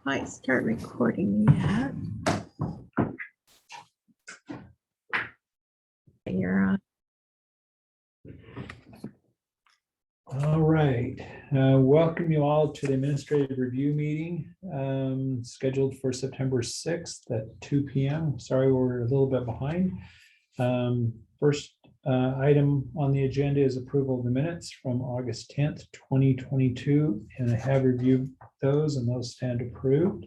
quite start recording yet. You're on. All right. Welcome you all to the administrative review meeting scheduled for September 6th at 2 p.m. Sorry, we're a little bit behind. First item on the agenda is approval of the minutes from August 10th, 2022, and I have reviewed those and those stand approved.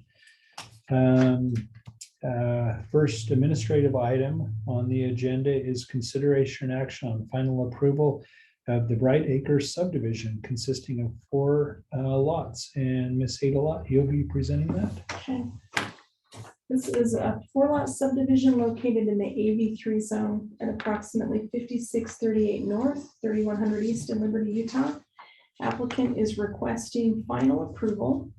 First administrative item on the agenda is consideration and action on final approval of the Bright Acres Subdivision consisting of 4 lots. And Ms. Aydelotte, you'll be presenting that. Okay. This is a 4-lot subdivision located in the AV3 zone at approximately 5638 North, 3100 East in Liberty, Utah. Applicant is requesting final approval.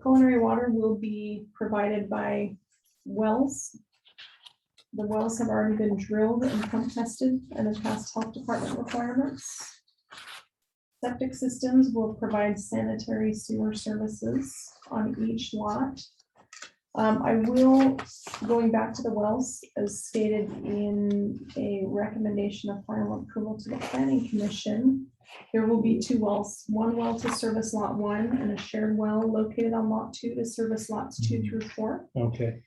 Culinary water will be provided by wells. The wells have already been drilled and pump tested and have passed health department requirements. Septic systems will provide sanitary sewer services on each lot. I will, going back to the wells, as stated in a recommendation of final approval to the Planning Commission, there will be 2 wells, one well to service lot 1 and a shared well located on lot 2 to service lots 2 through 4. Okay.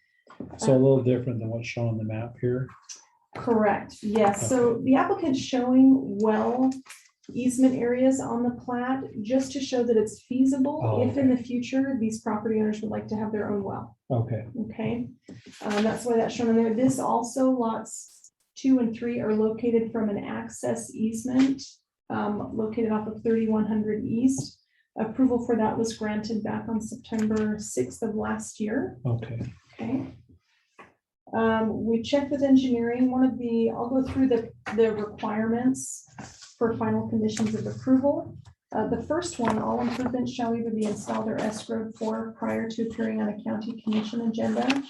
So a little different than what's shown on the map here. Correct. Yes. So the applicant's showing well easement areas on the plat just to show that it's feasible if in the future these property owners would like to have their own well. Okay. Okay. That's why that's shown in there. This also lots 2 and 3 are located from an access easement located off of 3100 East. Approval for that was granted back on September 6th of last year. Okay. Okay. We checked with engineering. I'll go through the requirements for final conditions of approval. The first one, all improvements shall either be installed or escrowed for prior to appearing on a county commission agenda.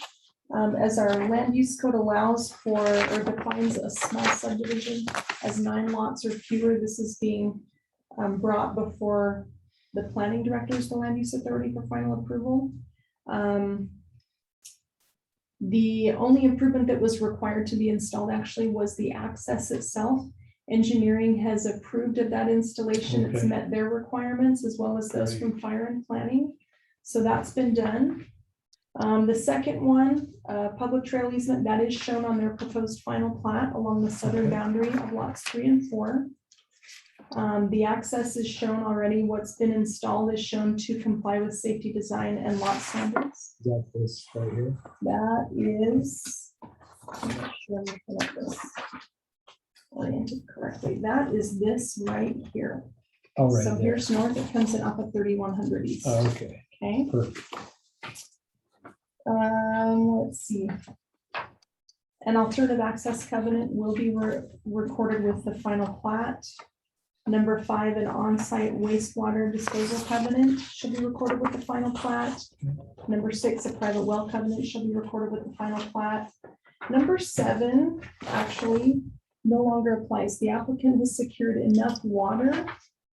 As our land use code allows for or defines a small subdivision as 9 lots or fewer, this is being brought before the planning directors, the land use authority, for final approval. The only improvement that was required to be installed actually was the access itself. Engineering has approved of that installation. Okay. It's met their requirements as well as those from fire and planning. So that's been done. The second one, public trail easement, that is shown on their proposed final plat along the southern boundary of lots 3 and 4. The access is shown already. What's been installed is shown to comply with safety design and lot standards. Is that this right here? That is, I'm not sure I'm looking at this oriented correctly. That is this right here. Oh, right. So there. here's north, it comes in off of 3100 East. Oh, okay. Okay. Perfect. Let's see. An alternative access covenant will be recorded with the final plat. Number 5, an on-site wastewater disposal covenant should be recorded with the final plat. Number 6, a private well covenant shall be recorded with the final plat. Number 7 actually no longer applies. The applicant has secured enough water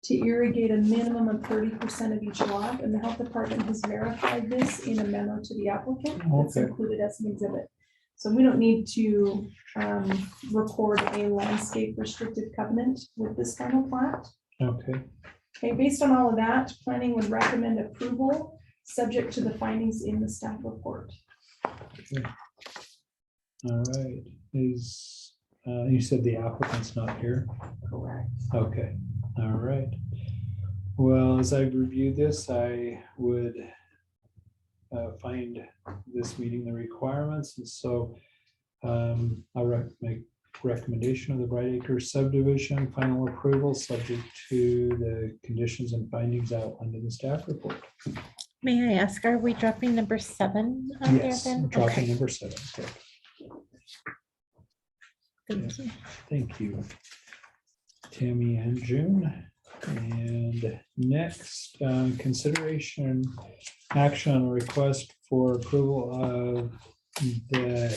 to irrigate a minimum of 30% of each lot, and the health department has verified this in a memo to the applicant. That's Okay. included as an exhibit. So we don't need to record a landscape restrictive covenant with this final plat. Okay. Okay, based on all of that, planning would recommend approval subject to the findings in the staff report. Okay. All right. You said the applicant's not here? Correct. Okay. All right. Well, as I reviewed this, I would find this meeting the requirements, and so I'll make recommendation of the Bright Acres Subdivision final approval subject to the conditions and findings outlined in the staff report. May I ask, are we dropping number 7 on there Yes, then? dropping Okay. number 7. Okay. Thank you. Thank you, Tammy and June. And next, consideration action on a request for approval of the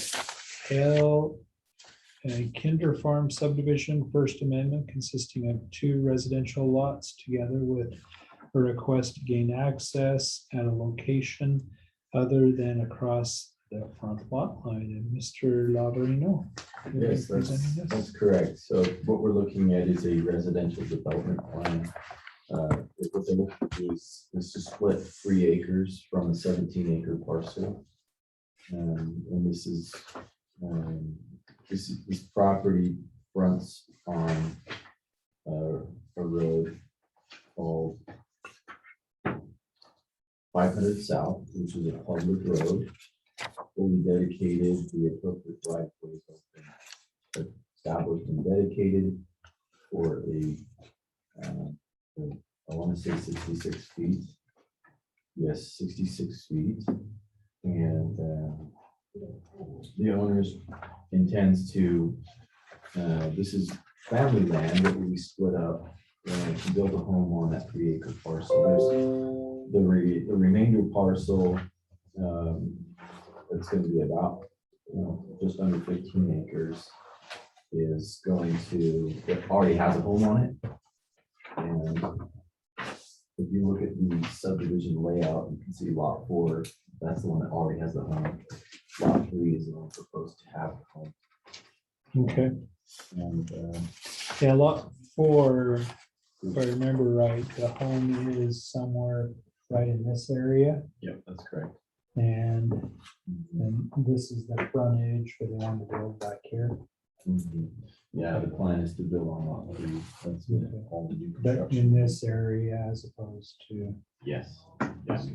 Hale Kinderfarm Subdivision First Amendment consisting of 2 residential lots together with a request to gain access at a location other than across the front lot line. And Mr. Lleverino. Yes, that's correct. So what we're looking at is a residential development plan. What they're looking to do is to split 3 acres from a 17-acre parcel. And this property fronts on a road called 500 South, which is a public road, fully dedicated. The appropriate driveways open, established and dedicated for I want to say 66 feet. Yes, 66 feet. And the owners intends to, this is family land that will be split up to build a home on that 3-acre parcel. There's the remainder parcel that's going to be about just under 15 acres is going to, it already has a home on it. And if you look at the subdivision layout, you can see lot 4, that's the one that already has the home. Lot 3 is the one proposed to have the home. Okay. And Yeah, lot 4, if I remember right, the home is somewhere right in this area. yep, that's correct. And this is the frontage where they want to build back here. Mhm. Yeah, the plan is to build on lot 3. That's Okay. all the new But construction. in this area as opposed to, Yes. Yes.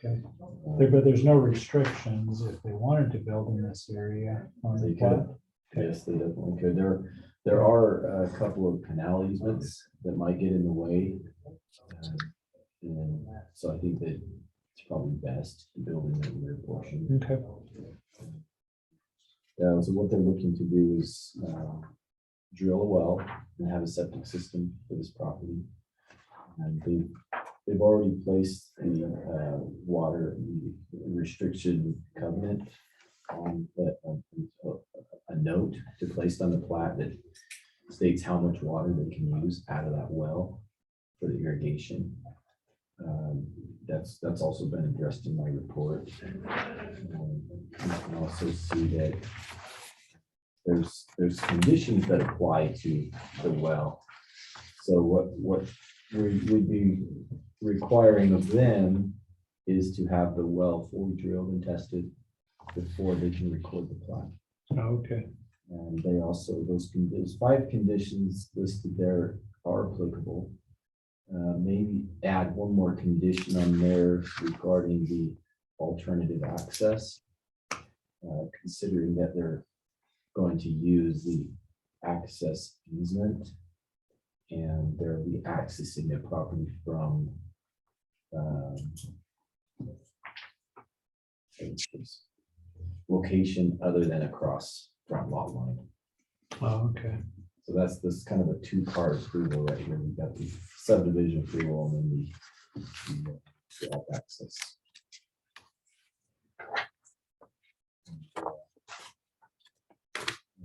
okay. But there's no restrictions if they wanted to build in this area on the They plot. could. Yes, they definitely could. There are a couple of canal easements that might get in the way. And so I think that it's probably best to build in the rear portion. Okay. So what they're looking to do is drill a well and have a septic system for this property. And they've already placed the water restriction covenant on that, a note to place on the plat that states how much water they can use out of that well for the irrigation. That's also been addressed in my report. You can also see that there's conditions that apply to the well. So what we would be requiring of them is to have the well fully drilled and tested before they can record the plat. Okay. And they also, those 5 conditions listed there are applicable. Maybe add one more condition on there regarding the alternative access, considering that they're going to use the access easement and they'll be accessing the property from location other than across front lot line. Oh, okay. So that's this kind of a 2-part approval right here. We've got the subdivision approval and then the access.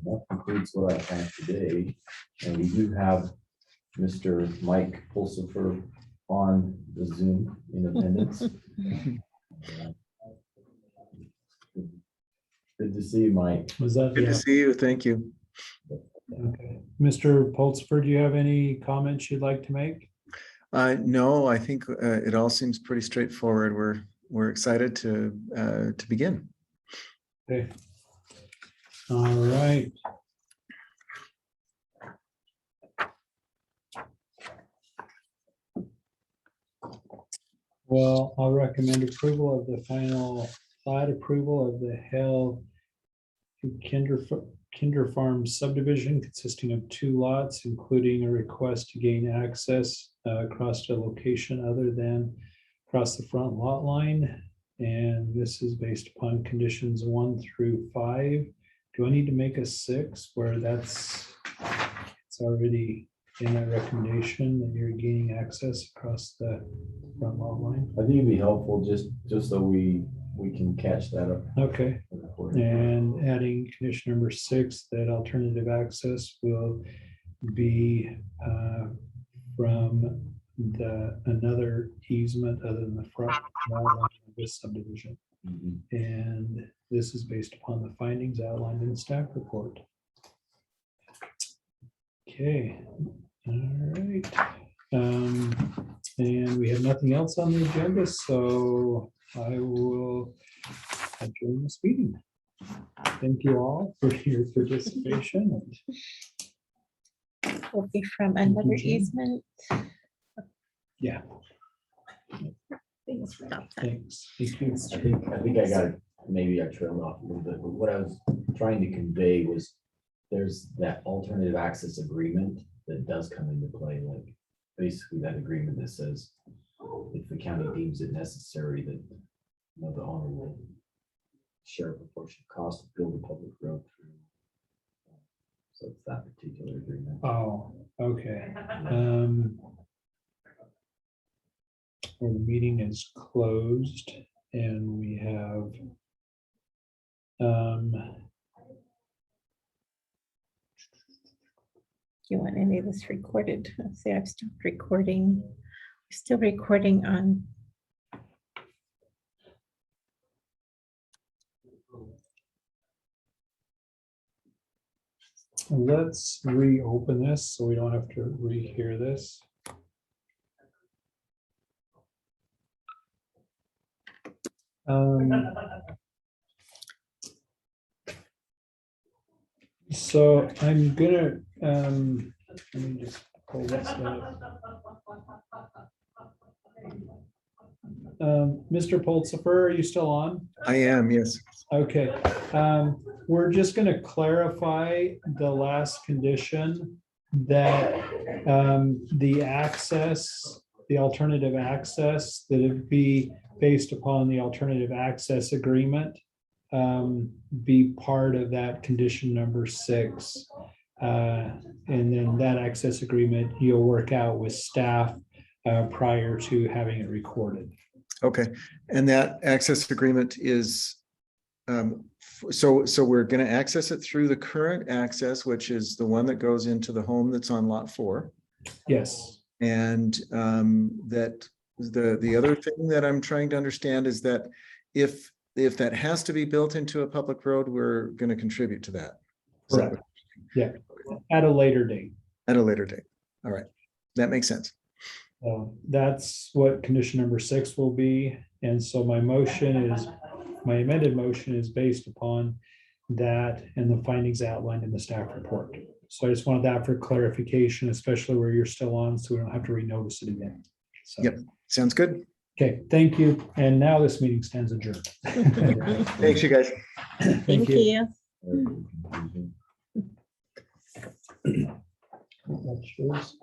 That concludes what I have today. And we do have Mr. Mike Pulsifer on the Zoom in attendance. Good to see you, Mike. Was that? Good to see you. Thank you. Okay. Mr. Pulsford, do you have any comments you'd like to make? No, I think it all seems pretty straightforward. We're excited to begin. Okay. All right. Well, I'll recommend approval of the final plat approval of the Hale Kinderfarm Subdivision consisting of 2 lots, including a request to gain access across a location other than across the front lot line. And this is based upon conditions 1 through 5. Do I need to make a 6 where it's already in that recommendation that you're gaining access across the front lot line? I think it'd be helpful just so we can catch that up. Okay. And adding condition number 6, that alternative access will be from another easement other than the front line of this subdivision. Mhm. And this is based upon the findings outlined in the staff report. Okay, all right. And we have nothing else on the agenda, so I will adjourn this meeting. Thank you all for your participation. Will be from another Conclusion. easement. Yeah, Thanks, Rick. Stop that. thanks. Thank you. I think I got, maybe I trailed off a little bit, but what I was trying to convey was there's that alternative access agreement that does come into play, like basically that agreement that says if the county deems it necessary that, you know, the owner will share a proportion of cost to build a public road through. So it's that particular agreement. Oh, okay. Well, the meeting is closed and we have You want any of this recorded? Let's see, I've stopped recording. Still recording on. let's reopen this so we don't have to rehear this. So I'm gonna, let me just pull this up. Mr. Pulsifer, are you still on? I am, yes. Okay, we're just gonna clarify the last condition that the access, the alternative access, that it be based upon the alternative access agreement, be part of that condition number 6. And then that access agreement you'll work out with staff prior to having it recorded. Okay, and that access agreement is, so we're going to access it through the current access, which is the one that goes into the home that's on lot 4. Yes, And that the other thing that I'm trying to understand is that if that has to be built into a public road, we're going to contribute to that. Is that correct. Yeah, at a later date. at a later date? All right, that makes sense. That's what condition number 6 will be. And so my amended motion is based upon that and the findings outlined in the staff report. So I just wanted that for clarification, especially where you're still on, so we don't have to renotice it again. So, Yep. Sounds good. okay, thank you. And now this meeting stands adjourned. Thanks, you guys. Thank you. That's yours.